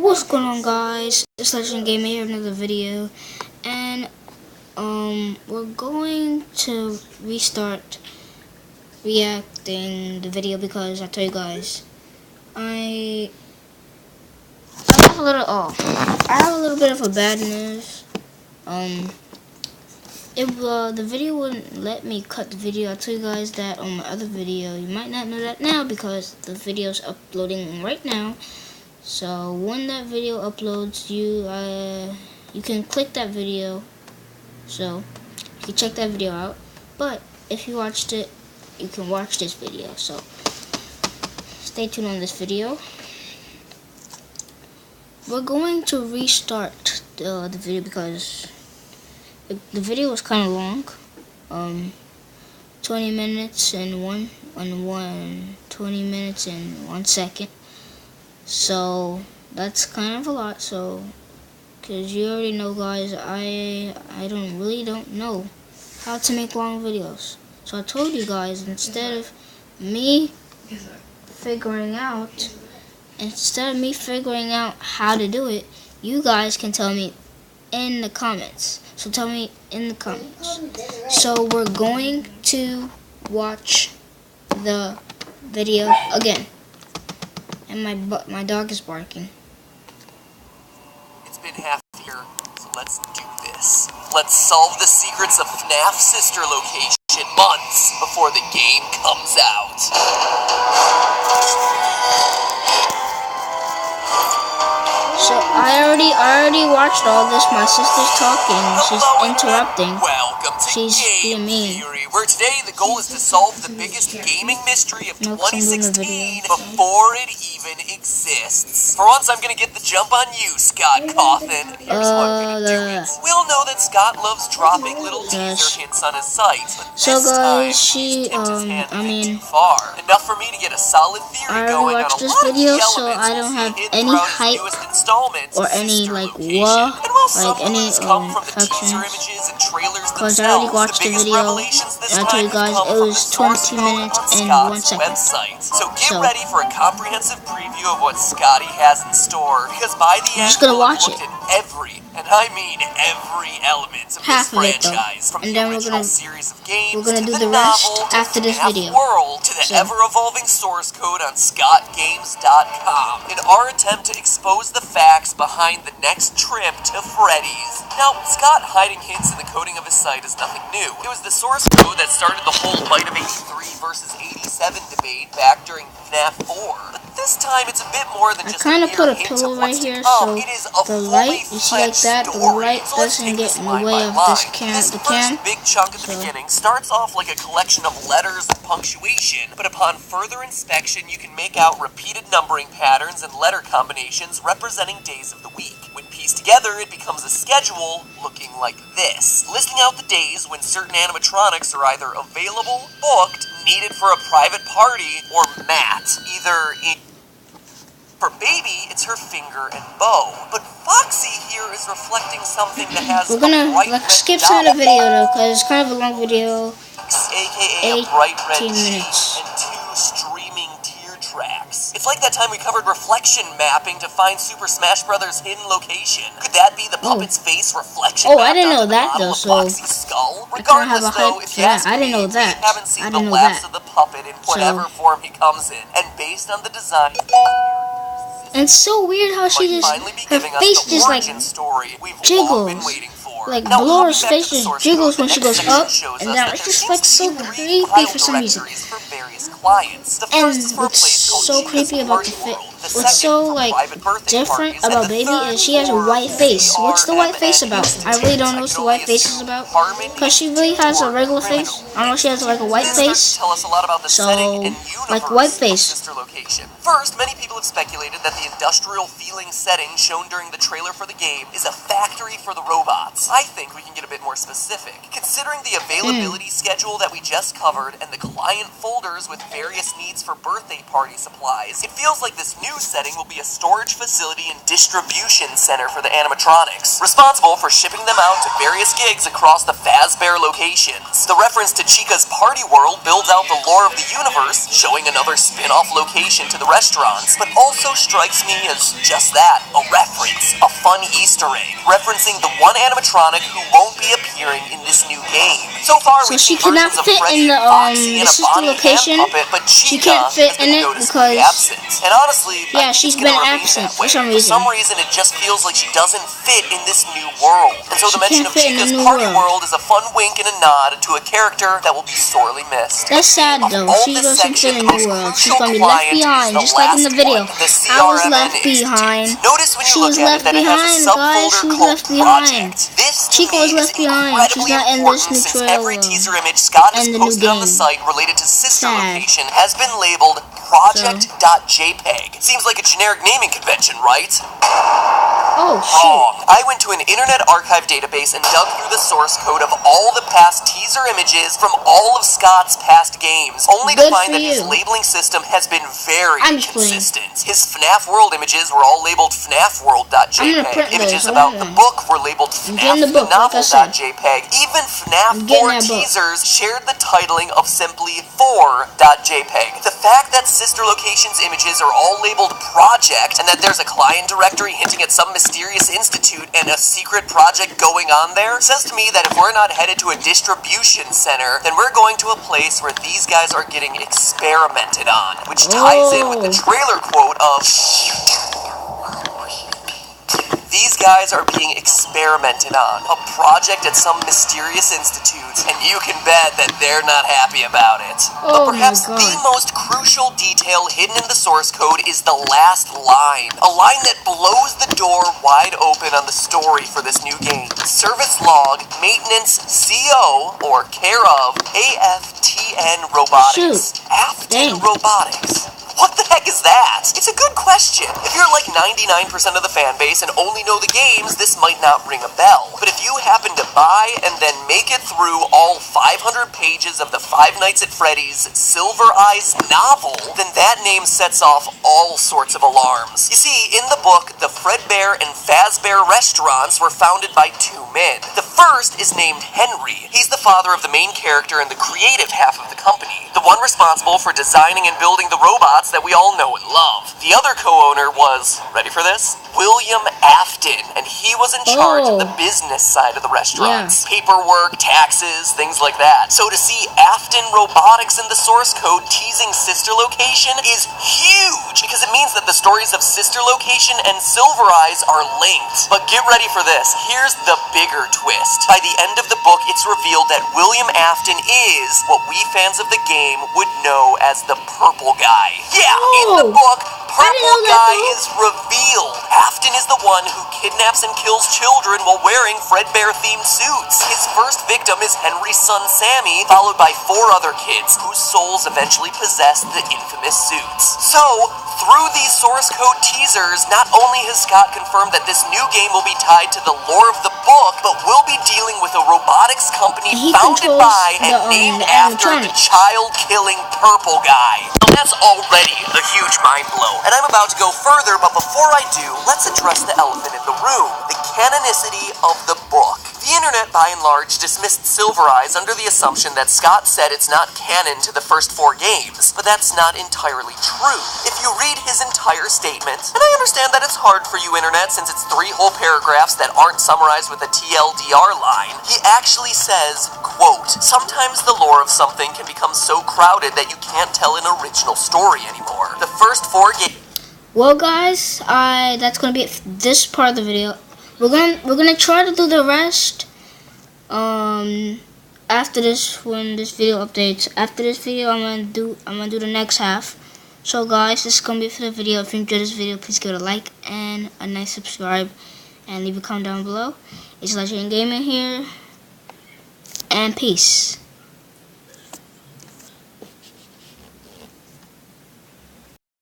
What's going on, guys? It's Legend Gamer here, another video, and we're going to restart reacting the video because I tell you guys, I have a little bit of a bad news. The video wouldn't let me cut the video. I tell you guys that on my other video. You might not know that now because the video's uploading right now. So when that video uploads, you can click that video, so you can check that video out. But if you watched it, you can watch this video. So stay tuned on this video. We're going to restart the video because the video was kind of long. 20 minutes and 20 minutes and 1 second. So that's kind of a lot. So, cause you already know, guys, I really don't know how to make long videos. So I told you guys, instead of me figuring out how to do it, you guys can tell me in the comments. So tell me in the comments. So we're going to watch the video again. And my dog is barking. It's been half a year, so let's do this. Let's solve the secrets of FNAF sister location months before the game comes out. So I already watched all this. My sister's talking. She's interrupting. Welcome to She's Game being mean. Theory, where today the goal is to solve the biggest gaming mystery of No, 2016 before it even exists. For once, I'm gonna get the jump on you, Scott Cawthon. Here's how I'm gonna do it. We all know that Scott loves dropping little teaser hints on his sites, but So this guys, time he's tipped his hand a bit too far. Enough for me to get a solid theory I going on watched a this lot of video, the so elements I we'll don't see have hidden any throughout his hype newest installment, or any Sister like Location. And while some any clues come from the factions. teaser images and trailers Because I already themselves, watched the the biggest video, revelations this and I told time you guys come it from was the source 20 code minutes on and Scott's 1 second. website. So get ready for a comprehensive preview of what Scotty has in store, because by the I'm end just gonna we'll have watch looked it. at every, and I mean every element of Half this of it, though. franchise, from And the then we're original gonna- series of games we're gonna to do the the rest novel to after this FNAF video. World to the So- ever-evolving source code on ScottGames.com in our attempt to expose the facts behind the next trip to Freddy's. Now, Scott hiding hints in the coding of his site is nothing new. It was the source code that started the whole Bite of 83 versus 87 debate back during FNAF 4. But this time it's a bit more than I just kind a of put a mere hint pillow of right what's to here, come. so It is a the light, you see like fully that, the story. light So let's doesn't take get this in the line way by of line. this This the first cam. big chunk at the So- beginning starts off like a collection of letters and punctuation, but upon further inspection you can make out repeated numbering patterns and letter combinations representing days of the week. When pieced together, it becomes a schedule looking like this, listing out the days when certain animatronics are either available, booked, needed for a private party, or mat. For Baby, it's her finger and bow, but Foxy here is reflecting something that has We're gonna a bright like red skip dot, some of the video though, because it's kind of a long video. aka a bright red 18 cheek minutes. and 2 streaming tear tracks. It's like that time we covered reflection mapping to find Super Smash Bros. Hidden location. Could that be the puppet's face reflection? Oh, I didn't mapped know onto the that, bottom though, of so Foxy's skull? I kinda have Regardless, a though, hype if for you that. ask I didn't me, know that. we haven't seen I the didn't know last that. of the puppet in whatever form he comes in, and based on the design. And it's so weird how she just, Finally be her giving us face the just like origin story we've long jiggles. been waiting for. Like Now, Laura's hopping back face to the just source jiggles code, when the she next goes section up shows and us down. that It's there just seems like to so be 3 creepy file for some reason. directories for various clients. The And first is for a what's place called so Chica's creepy about Party the World. The what's second so for like private birthday different parties, and about the Baby third is she has a for white face. What's the white face about? I really don't know what the white face is about, because she really has a regular face. I don't know if she has like a white This starts face. to tell us a lot about the So, setting and like universe white of face. Sister Location. First, many people have speculated that the industrial feeling setting shown during the trailer for the game is a factory for the robots. I think we can get a bit more specific. Considering the availability schedule that we just covered and the client folders with various needs for birthday party supplies, it feels like this new setting will be a storage facility and distribution center for the animatronics, responsible for shipping them out to various gigs across the Fazbear locations. The reference to Chica's Party World builds out the lore of the universe, showing another spin-off location to the restaurants, but also strikes me as just that, a reference, a fun Easter egg, referencing the one animatronic who won't be appearing in this new game. So far, So we've she seen cannot versions of fit Freddy, in the Foxy, and a this is the Bonnie location. and Puppet, but She Chica can't fit has been in it noticeably because absent. And honestly, yeah, I think she's it's gonna been remain absent that for way. some For some reason. reason, it just feels like she doesn't fit in this new world. And so the She mention of can't fit in the Chica's new party world. world is a fun wink and a nod to a character that will be sorely missed. That's sad though. Of all She this doesn't fit section, in the the most world. She's crucial gonna be left client is behind, the just like in the last video. one, the I was CRMN left Institute. behind. Notice when you She look was at it left that it has a behind, guys. subfolder She was called left behind. Project. This to Chica me was is left behind. She's incredibly not in important this new since every trailer teaser image Scott has and the new posted on the game. site related to Sister Sad. Location has been labeled Project.jpg. Seems like a generic naming convention, right? Oh shit. Wrong. I went to an Internet Archive database and dug through the source code of all the past teaser images from all of Scott's past games, only to Good find for that his you. labeling system has been very I'm just playing. consistent. His FNAF World images were all labeled I'm gonna FNAFworld.jpg. print Images those. about Hold the on. book were labeled I'm FNAF getting the the book, like I said. Novel.jpg. Even FNAF I'm getting 4 that book. teasers shared the titling of simply 4.jpg. The fact that Sister Location's images are all labeled Project and that there's a client directory hinting at some mysterious institute and a secret project going on there says to me that if we're not headed to a distribution center, then we're going to a place where these guys are getting experimented on, which ties in with the trailer quote of these guys are being experimented on, a project at some mysterious institute, and you can bet that they're not happy about it. Oh But perhaps my God. the most crucial detail hidden in the source code is the last line, a line that blows the door wide open on the story for this new game. Service log, maintenance, CO, or care of, AFTN Robotics. Shoot. Afton Dang. Robotics. What the heck is that? It's a good question. If you're like 99% of the fan base and only know the games, this might not ring a bell. But if you happen to buy and then make it through all 500 pages of the Five Nights at Freddy's Silver Eyes novel, then that name sets off all sorts of alarms. You see, in the book, the Fredbear and Fazbear restaurants were founded by two men. The first is named Henry. He's the father of the main character and the creative half of the company, the one responsible for designing and building the robots that we all know and love. The other co-owner was, ready for this? William Afton, and he was in charge of the business side of the restaurants. Paperwork, taxes, things like that. So to see Afton Robotics in the source code teasing Sister Location is huge, because it means that the stories of Sister Location and Silver Eyes are linked. But get ready for this. Here's the bigger twist. By the end of the book, it's revealed that William Afton is what we fans of the game would know as the Purple Guy. Yeah, in the book, Purple Guy is revealed. Afton is the one who kidnaps and kills children while wearing Fredbear-themed suits. His first victim is Henry's son Sammy, followed by 4 other kids whose souls eventually possess the infamous suits. So, through these source code teasers, not only has Scott confirmed that this new game will be tied to the lore of the book, but we'll be dealing with a robotics company He founded controls by and the, named the after the animatronics. child-killing Purple Guy. That's already a huge mind blow, and I'm about to go further, but before I do, let's address the elephant in the room, the canonicity of the book. The internet, by and large, dismissed Silver Eyes under the assumption that Scott said it's not canon to the first 4 games, but that's not entirely true. If you read his entire statement, and I understand that it's hard for you internet since it's 3 whole paragraphs that aren't summarized with a TLDR line, he actually says, quote, "Sometimes the lore of something can become so crowded that you can't tell an original story anymore. The first 4 games..." Well, guys, that's gonna be it for this part of the video. We're gonna try to do the rest after this, when this video updates. After this video, I'm gonna do the next half. So guys, this is gonna be it for the video. If you enjoyed this video, please give it a like and a nice subscribe, and leave a comment down below. It's Legend Gaming here, and peace.